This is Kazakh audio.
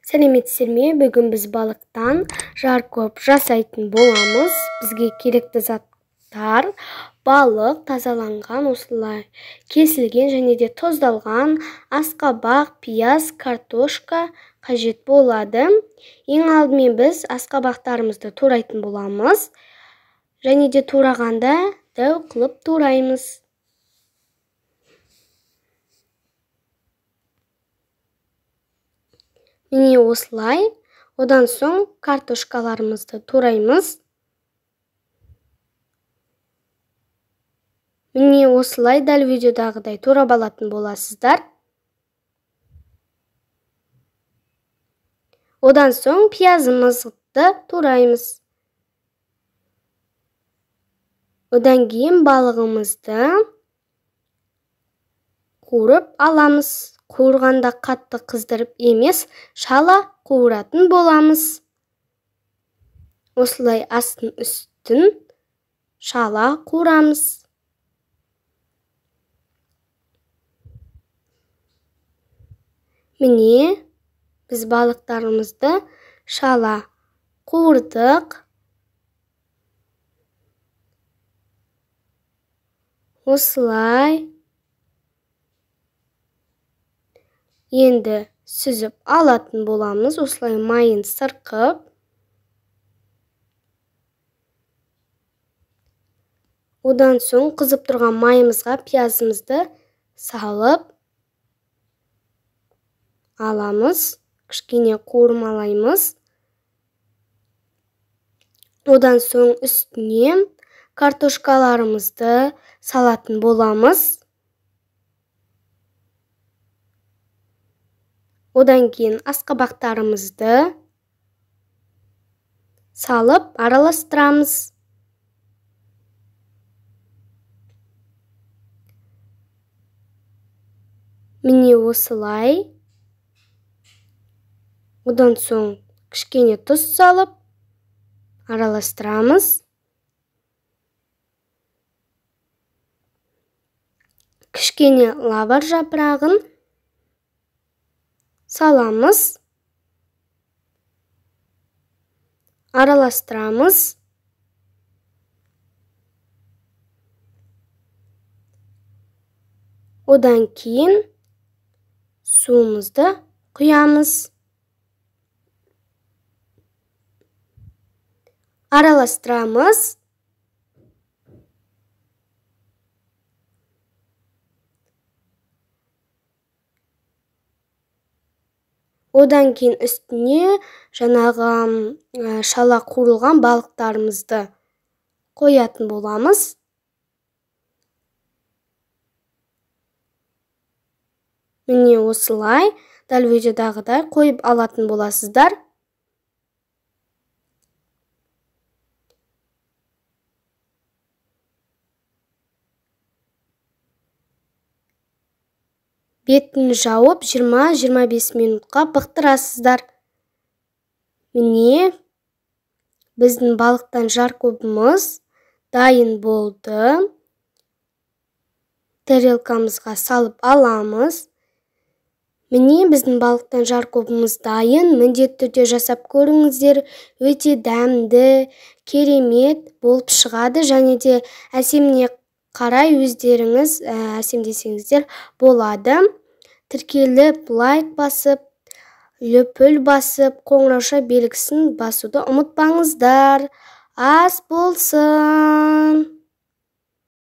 Сәлеметсіздер ме? Бүгін біз балықтан жаркоп жасайтын боламыз. Бізге керекті заттар: балық тазаланған, осылай кесілген және де тұздалған, асқабақ, пияз, картошка қажет болады. Ең алдымен біз асқабақтарымызды турайтын боламыз. Және де турағанда дәу қылып тураймыз. Міне осылай. Одан соң картошкаларымызды тураймыз. Міне осылай дәл видеодағыдай турап алатын боласыздар. Одан соң пиязымызды тураймыз. Одан кейін балығымызды қуырып аламыз. Қуырғанда қатты қыздырып емес, шала қуыратын боламыз. Осылай астын үстін шала қуырамыз. Міне біз балықтарымызды шала қуырдық. Осылай. Енді сүзіп алатын боламыз. Осылай майын сырқып. Одан соң қызып тұрған майымызға пиязымызды салып аламыз. Кішкене қуырмалаймыз. Одан соң үстіне картошкаларымызды салатын боламыз. Одан кейін асқабақтарымызды салып араластырамыз. Міне осылай. Одан соң кішкене тұз салып араластырамыз. Кішкене лаваш жапырағын саламыз. Араластырамыз. Одан кейін суымызды құямыз. Араластырамыз. Одан кейін үстіне жаңағы шала қуырылған балықтарымызды қоятын боламыз. Міне осылай дәл видеодағыдай қойып алатын боласыздар. Бетін жауып 20-25 минутқа бұқтырасыздар. Міне біздің балықтан жаркопымыз дайын болды. Тарелкамызға салып аламыз. Міне біздің балықтан жаркопымыз дайын. Міндетті түрде жасап көріңіздер. Өте дәмді, керемет болып шығады. Және де әсеміне қарай өздеріңіз әсемдесеңіздер болады. Тіркеліп, лайк басып, лүпіл басып, қоңырауша белгісін басуды ұмытпаңыздар. Ас болсын!